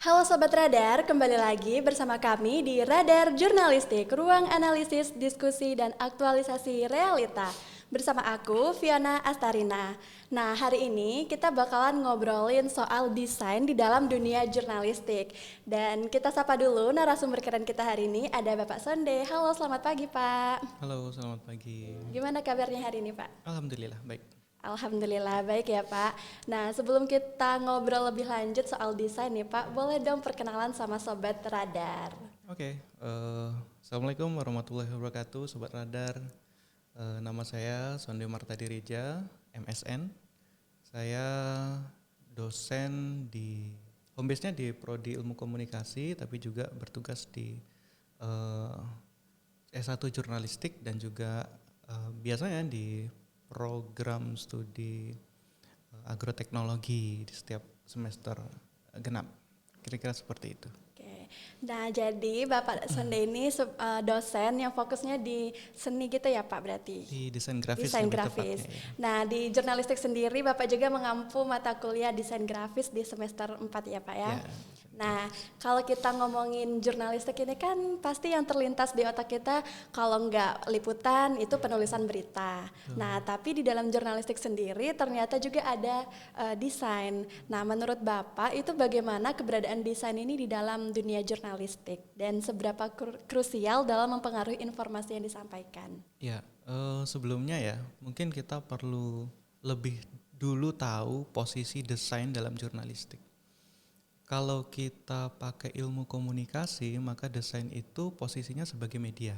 Halo Sobat Radar, kembali lagi bersama kami di Radar Jurnalistik, ruang analisis, diskusi, dan aktualisasi realita. Bersama aku, Fiona Astarina. Nah, hari ini kita bakalan ngobrolin soal desain di dalam dunia jurnalistik. Dan kita sapa dulu narasumber keren kita hari ini, ada Bapak Sonde. Halo, selamat pagi Pak. Halo, selamat pagi. Gimana kabarnya hari ini Pak? Alhamdulillah, baik. Alhamdulillah baik ya Pak. Nah sebelum kita ngobrol lebih lanjut soal desain nih Pak, boleh dong perkenalan sama Sobat Radar. Oke, Assalamualaikum warahmatullahi wabarakatuh, Sobat Radar. Nama saya Sonde Martadirija, MSN. Saya dosen di home base-nya di Prodi Ilmu Komunikasi, tapi juga bertugas di eh, S1 Jurnalistik dan juga biasanya di program studi agroteknologi di setiap semester genap. Kira-kira seperti itu. Oke. Nah jadi Bapak Sonde ini dosen yang fokusnya di seni gitu ya Pak berarti? Di desain grafis Desain lebih grafis. tepatnya ya. Nah di jurnalistik sendiri Bapak juga mengampu mata kuliah desain grafis di semester 4 ya Pak ya? Ya, Nah, kalau kita ngomongin jurnalistik ini kan pasti yang terlintas di otak kita kalau nggak liputan itu penulisan berita. Nah, tapi di dalam jurnalistik sendiri ternyata juga ada desain. Nah, menurut Bapak itu bagaimana keberadaan desain ini di dalam dunia jurnalistik dan seberapa krusial dalam mempengaruhi informasi yang disampaikan? ya sebelumnya ya, mungkin kita perlu lebih dulu tahu posisi desain dalam jurnalistik. Kalau kita pakai ilmu komunikasi, maka desain itu posisinya sebagai media.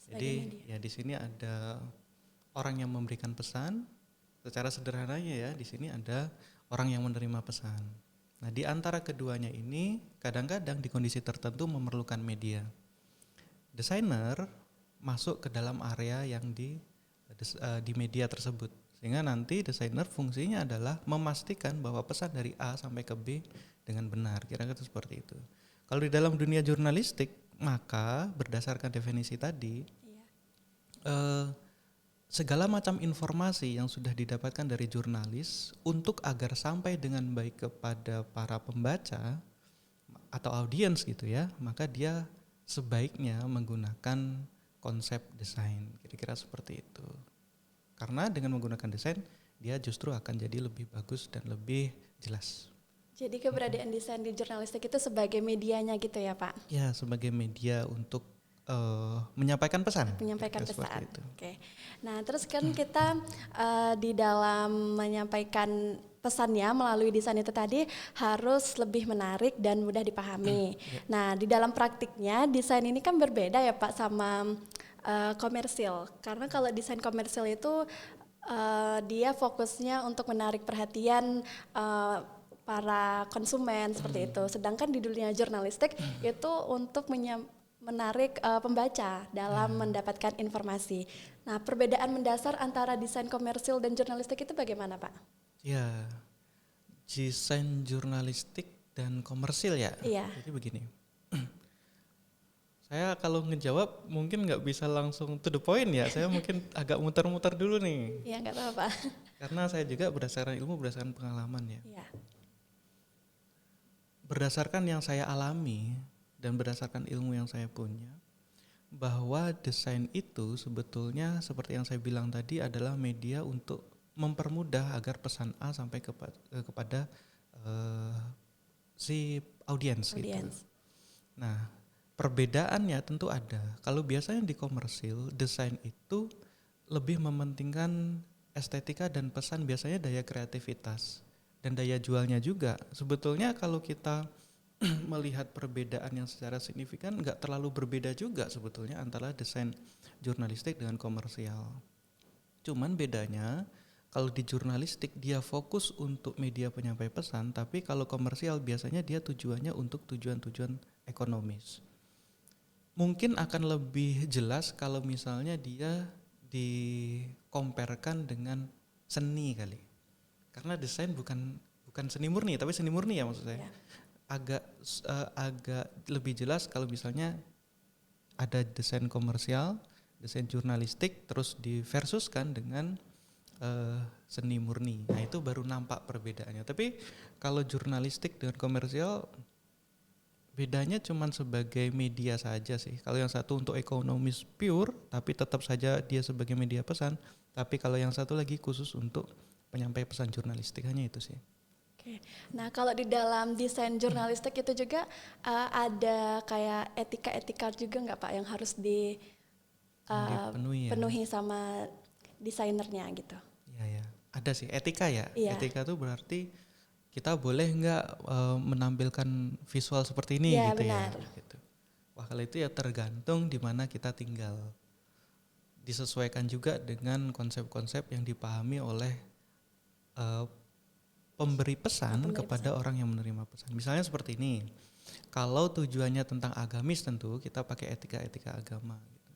Jadi ya di sini ada orang yang memberikan pesan, secara sederhananya ya di sini ada orang yang menerima pesan. Nah di antara keduanya ini kadang-kadang di kondisi tertentu memerlukan media. Desainer masuk ke dalam area yang di media tersebut, sehingga nanti desainer fungsinya adalah memastikan bahwa pesan dari A sampai ke B dengan benar, kira-kira seperti itu. Kalau di dalam dunia jurnalistik, maka berdasarkan definisi tadi, segala macam informasi yang sudah didapatkan dari jurnalis untuk agar sampai dengan baik kepada para pembaca atau audiens gitu ya, maka dia sebaiknya menggunakan konsep desain, kira-kira seperti itu. Karena dengan menggunakan desain, dia justru akan jadi lebih bagus dan lebih jelas. Jadi keberadaan desain di jurnalistik itu sebagai medianya gitu ya Pak? Ya, sebagai media untuk menyampaikan pesan. Menyampaikan Seperti pesan. itu. Oke. Nah, terus kan kita di dalam menyampaikan pesannya melalui desain itu tadi harus lebih menarik dan mudah dipahami. Nah, di dalam praktiknya desain ini kan berbeda ya Pak sama komersil. Karena kalau desain komersil itu dia fokusnya untuk menarik perhatian para konsumen seperti itu. Sedangkan di dunia jurnalistik itu untuk menarik pembaca dalam mendapatkan informasi. Nah, perbedaan mendasar antara desain komersil dan jurnalistik itu bagaimana, Pak? Ya, desain jurnalistik dan komersil ya. Iya. Jadi begini, saya kalau ngejawab mungkin nggak bisa langsung to the point ya. Saya mungkin agak muter-muter dulu nih. Iya, nggak apa-apa. Karena saya juga berdasarkan ilmu, berdasarkan pengalaman ya. Iya. Berdasarkan yang saya alami dan berdasarkan ilmu yang saya punya, bahwa desain itu sebetulnya seperti yang saya bilang tadi adalah media untuk mempermudah agar pesan A sampai kepada si audiens gitu. Nah, perbedaannya tentu ada. Kalau biasanya di komersil, desain itu lebih mementingkan estetika dan pesan, biasanya daya kreativitas dan daya jualnya juga. Sebetulnya kalau kita melihat perbedaan yang secara signifikan nggak terlalu berbeda juga sebetulnya antara desain jurnalistik dengan komersial. Cuman bedanya kalau di jurnalistik dia fokus untuk media penyampai pesan, tapi kalau komersial biasanya dia tujuannya untuk tujuan-tujuan ekonomis. Mungkin akan lebih jelas kalau misalnya dia dikomparakan dengan seni kali. Karena desain bukan seni murni, tapi seni murni ya maksud saya. Ya. Agak lebih jelas kalau misalnya ada desain komersial, desain jurnalistik, terus diversuskan dengan seni murni. Nah itu baru nampak perbedaannya. Tapi kalau jurnalistik dengan komersial Bedanya cuman sebagai media saja sih. Kalau yang satu untuk ekonomis pure, tapi tetap saja dia sebagai media pesan. Tapi kalau yang satu lagi khusus untuk penyampai pesan jurnalistik, hanya itu sih. Oke. Nah, kalau di dalam desain jurnalistik itu juga ada kayak etika-etika juga nggak Pak yang harus Dipenuhi ya. dipenuhi sama desainernya gitu? Iya ya. Ada sih etika ya. Iya. Etika tuh berarti kita boleh nggak menampilkan visual seperti ini Iya, gitu ya. benar. Gitu. Wah kalau itu ya tergantung di mana kita tinggal. Disesuaikan juga dengan konsep-konsep yang dipahami oleh eh, pemberi pesan Pemberi kepada pesan. orang yang menerima pesan. Misalnya seperti ini, kalau tujuannya tentang agamis tentu kita pakai etika-etika agama. Gitu.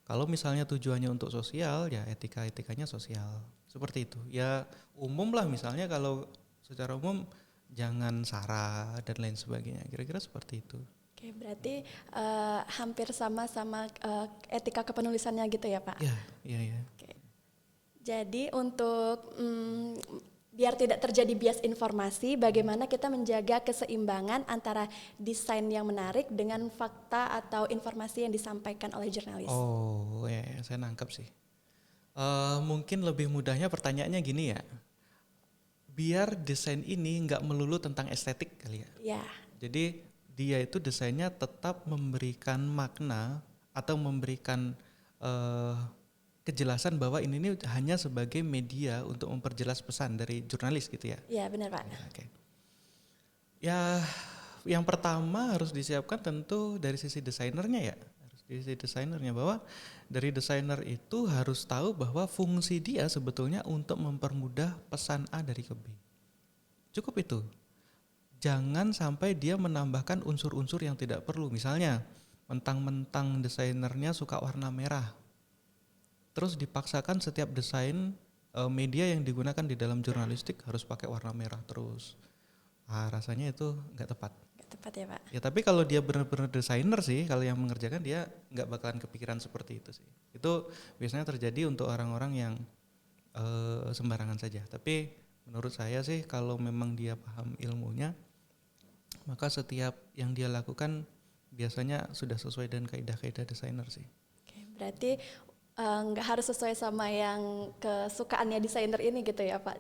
Kalau misalnya tujuannya untuk sosial, ya etika-etikanya sosial. Seperti itu. Ya umum lah misalnya kalau secara umum jangan sara dan lain sebagainya. Kira-kira seperti itu. Oke, berarti hampir sama-sama etika kepenulisannya gitu ya Pak? Ya, iya ya. Oke. Jadi untuk biar tidak terjadi bias informasi, bagaimana kita menjaga keseimbangan antara desain yang menarik dengan fakta atau informasi yang disampaikan oleh jurnalis. Oh, ya, saya nangkep sih. Mungkin lebih mudahnya pertanyaannya gini ya. Biar desain ini nggak melulu tentang estetik kali ya. Ya, Jadi dia itu desainnya tetap memberikan makna atau memberikan eh, kejelasan bahwa ini nih hanya sebagai media untuk memperjelas pesan dari jurnalis gitu ya. ya benar Pak. Ya, oke. Ya, yang pertama harus disiapkan tentu dari sisi desainernya ya. Harus dari sisi desainernya bahwa dari desainer itu harus tahu bahwa fungsi dia sebetulnya untuk mempermudah pesan A dari ke B. Cukup itu. Jangan sampai dia menambahkan unsur-unsur yang tidak perlu. Misalnya, mentang-mentang desainernya suka warna merah. Terus dipaksakan setiap desain media yang digunakan di dalam jurnalistik harus pakai warna merah terus. Rasanya itu nggak tepat. Nggak tepat ya Pak. Ya tapi kalau dia benar-benar desainer sih, kalau yang mengerjakan dia nggak bakalan kepikiran seperti itu sih. Itu biasanya terjadi untuk orang-orang yang sembarangan saja. Tapi menurut saya sih kalau memang dia paham ilmunya, maka setiap yang dia lakukan biasanya sudah sesuai dengan kaidah-kaidah desainer sih. Oke, berarti nggak harus sesuai sama yang kesukaannya desainer ini gitu ya Pak.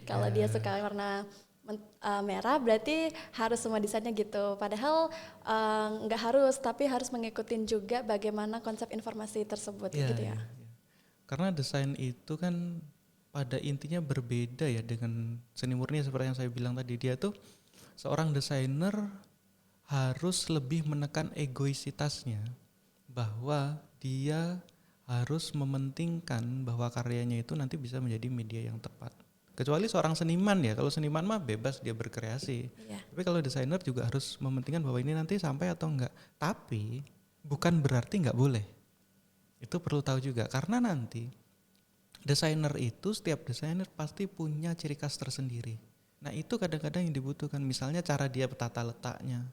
Kalau dia suka warna merah berarti harus semua desainnya gitu. Padahal nggak harus, tapi harus mengikuti juga bagaimana konsep informasi tersebut gitu ya. Karena desain itu kan pada intinya berbeda ya dengan seni murni seperti yang saya bilang tadi. Dia tuh seorang desainer harus lebih menekan egoisitasnya bahwa dia harus mementingkan bahwa karyanya itu nanti bisa menjadi media yang tepat. Kecuali seorang seniman ya, kalau seniman mah bebas dia berkreasi. Iya. Tapi kalau desainer juga harus mementingkan bahwa ini nanti sampai atau enggak. Tapi bukan berarti enggak boleh. Itu perlu tahu juga karena nanti desainer itu setiap desainer pasti punya ciri khas tersendiri. Nah itu kadang-kadang yang dibutuhkan, misalnya cara dia bertata letaknya,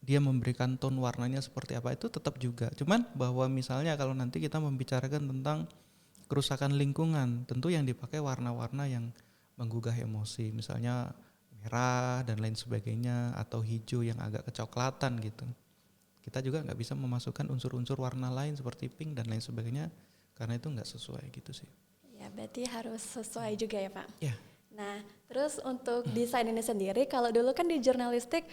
dia memberikan tone warnanya seperti apa itu tetap juga. Cuman bahwa misalnya kalau nanti kita membicarakan tentang kerusakan lingkungan, tentu yang dipakai warna-warna yang menggugah emosi, misalnya merah dan lain sebagainya atau hijau yang agak kecoklatan gitu. Kita juga nggak bisa memasukkan unsur-unsur warna lain seperti pink dan lain sebagainya karena itu nggak sesuai gitu sih. Ya, berarti harus sesuai juga ya Pak. Ya. Nah, terus untuk desain ini sendiri, kalau dulu kan di jurnalistik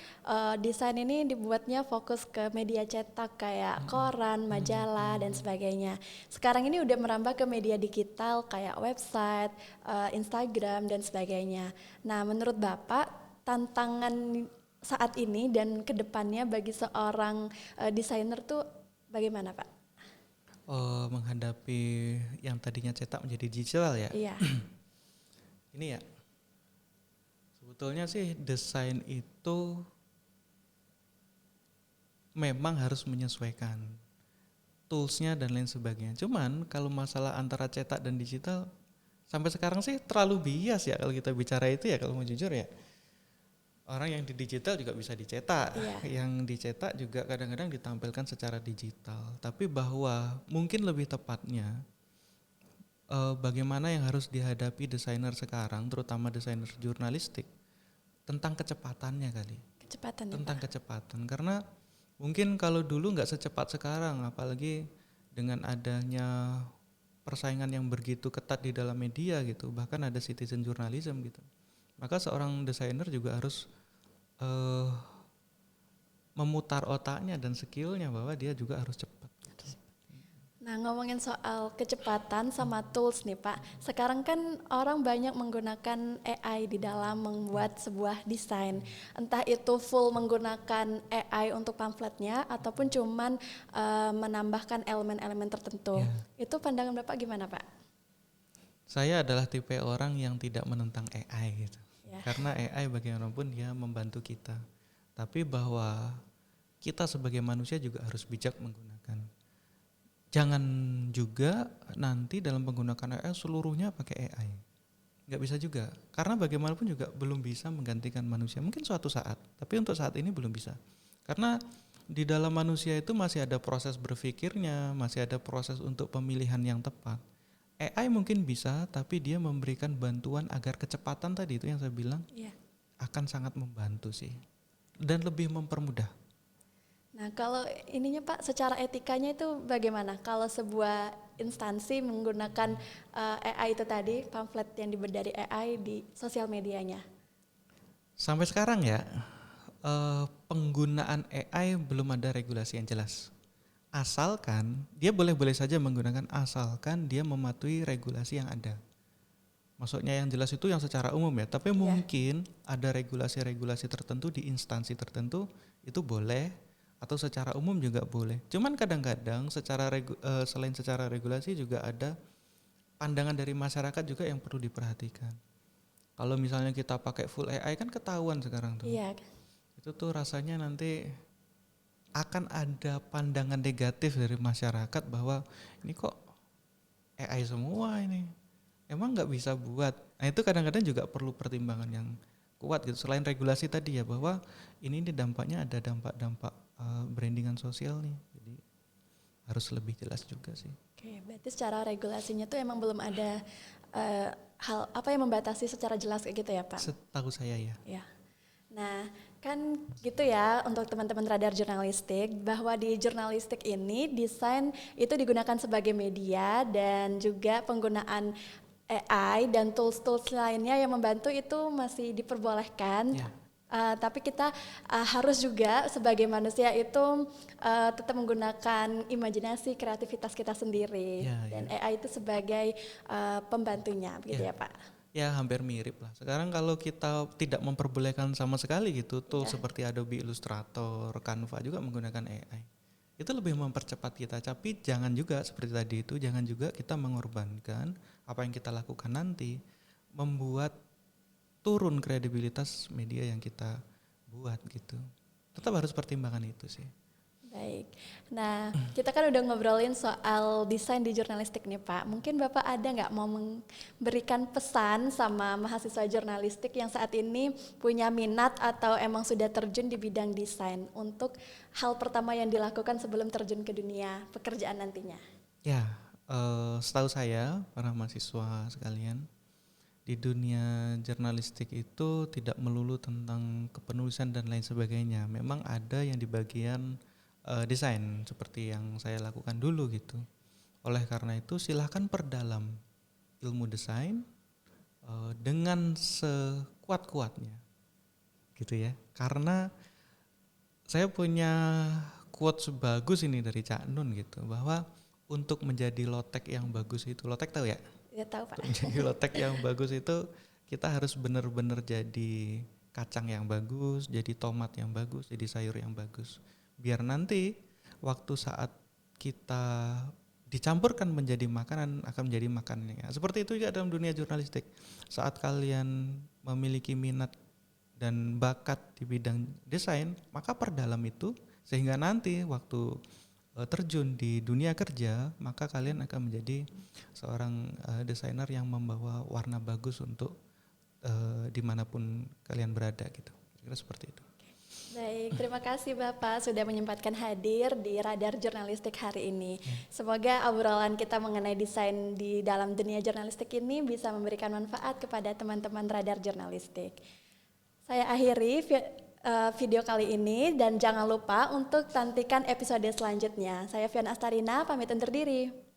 desain ini dibuatnya fokus ke media cetak kayak koran, majalah dan sebagainya. Sekarang ini udah merambah ke media digital kayak website, Instagram dan sebagainya. Nah, menurut Bapak tantangan saat ini dan kedepannya bagi seorang desainer tuh bagaimana Pak? Menghadapi yang tadinya cetak menjadi digital ya. Iya. Ini ya, sebetulnya sih desain itu memang harus menyesuaikan toolsnya dan lain sebagainya. Cuman kalau masalah antara cetak dan digital sampai sekarang sih terlalu bias ya kalau kita bicara itu ya, kalau mau jujur ya. Orang yang di digital juga bisa dicetak, yang dicetak juga kadang-kadang ditampilkan secara digital. Tapi bahwa mungkin lebih tepatnya bagaimana yang harus dihadapi desainer sekarang, terutama desainer jurnalistik, tentang kecepatannya kali. kecepatan ya, tentang Pak. kecepatan. Karena mungkin kalau dulu nggak secepat sekarang, apalagi dengan adanya persaingan yang begitu ketat di dalam media gitu, bahkan ada citizen journalism gitu. Maka seorang desainer juga harus eh, memutar otaknya dan skillnya bahwa dia juga harus cepat. Nah, ngomongin soal kecepatan sama tools nih Pak. Sekarang kan orang banyak menggunakan AI di dalam membuat sebuah desain. Entah itu full menggunakan AI untuk pamfletnya ataupun cuman menambahkan elemen-elemen tertentu. Ya. Itu pandangan Bapak gimana Pak? Saya adalah tipe orang yang tidak menentang AI gitu. Ya. Karena AI bagaimanapun dia membantu kita. Tapi bahwa kita sebagai manusia juga harus bijak menggunakan. Jangan juga nanti dalam penggunaan AI seluruhnya pakai AI. Nggak bisa juga. Karena bagaimanapun juga belum bisa menggantikan manusia. Mungkin suatu saat, tapi untuk saat ini belum bisa. Karena di dalam manusia itu masih ada proses berpikirnya, masih ada proses untuk pemilihan yang tepat. AI mungkin bisa, tapi dia memberikan bantuan agar kecepatan tadi itu yang saya bilang Iya. akan sangat membantu sih. Dan lebih mempermudah. Nah, kalau ininya Pak, secara etikanya itu bagaimana? Kalau sebuah instansi menggunakan AI itu tadi, pamflet yang dibuat dari AI di sosial medianya. Sampai sekarang ya, penggunaan AI belum ada regulasi yang jelas. Asalkan, dia boleh-boleh saja menggunakan asalkan dia mematuhi regulasi yang ada. Maksudnya yang jelas itu yang secara umum ya, tapi mungkin ada regulasi-regulasi tertentu di instansi tertentu itu boleh, atau secara umum juga boleh. Cuman kadang-kadang selain secara regulasi juga ada pandangan dari masyarakat juga yang perlu diperhatikan. Kalau misalnya kita pakai full AI kan ketahuan sekarang tuh. Iya. Itu tuh rasanya nanti akan ada pandangan negatif dari masyarakat bahwa ini kok AI semua ini. Emang nggak bisa buat. Nah itu kadang-kadang juga perlu pertimbangan yang kuat gitu. Selain regulasi tadi ya bahwa ini dampaknya ada dampak-dampak brandingan sosial nih. Jadi harus lebih jelas juga sih. Oke, berarti secara regulasinya tuh emang belum ada hal apa yang membatasi secara jelas kayak gitu ya Pak? Setahu saya ya. Ya. Nah, kan gitu ya untuk teman-teman radar jurnalistik bahwa di jurnalistik ini desain itu digunakan sebagai media dan juga penggunaan AI dan tools-tools lainnya yang membantu itu masih diperbolehkan. Ya. Tapi kita harus juga sebagai manusia itu tetap menggunakan imajinasi, kreativitas kita sendiri Ya, dan ya. AI itu sebagai pembantunya, begitu Ya. ya Pak? Ya hampir mirip lah. Sekarang kalau kita tidak memperbolehkan sama sekali gitu, tool seperti Adobe Illustrator, Canva juga menggunakan AI. Itu lebih mempercepat kita, tapi jangan juga seperti tadi itu, jangan juga kita mengorbankan apa yang kita lakukan nanti membuat turun kredibilitas media yang kita buat gitu. Tetap harus pertimbangan itu sih. Baik. Nah, kita kan udah ngobrolin soal desain di jurnalistik nih Pak. Mungkin Bapak ada nggak mau memberikan pesan sama mahasiswa jurnalistik yang saat ini punya minat atau emang sudah terjun di bidang desain untuk hal pertama yang dilakukan sebelum terjun ke dunia pekerjaan nantinya? Ya, setahu saya para mahasiswa sekalian, di dunia jurnalistik itu tidak melulu tentang kepenulisan dan lain sebagainya. Memang ada yang di bagian desain seperti yang saya lakukan dulu gitu. Oleh karena itu silahkan perdalam ilmu desain dengan sekuat-kuatnya gitu ya. Karena saya punya quotes bagus ini dari Cak Nun gitu, bahwa untuk menjadi lotek yang bagus itu, lotek tahu ya? Ya tahu Pak. Untuk menjadi lotek yang bagus itu kita harus benar-benar jadi kacang yang bagus, jadi tomat yang bagus, jadi sayur yang bagus. Biar nanti waktu saat kita dicampurkan menjadi makanan akan menjadi makanannya. Seperti itu juga dalam dunia jurnalistik. Saat kalian memiliki minat dan bakat di bidang desain, maka perdalam itu sehingga nanti waktu terjun di dunia kerja, maka kalian akan menjadi seorang desainer yang membawa warna bagus untuk dimanapun kalian berada gitu. Kira seperti itu. Baik, terima kasih Bapak sudah menyempatkan hadir di Radar Jurnalistik hari ini. Semoga obrolan kita mengenai desain di dalam dunia jurnalistik ini bisa memberikan manfaat kepada teman-teman Radar Jurnalistik. Saya akhiri video kali ini dan jangan lupa untuk nantikan episode selanjutnya. Saya Fian Astarina, pamit undur diri.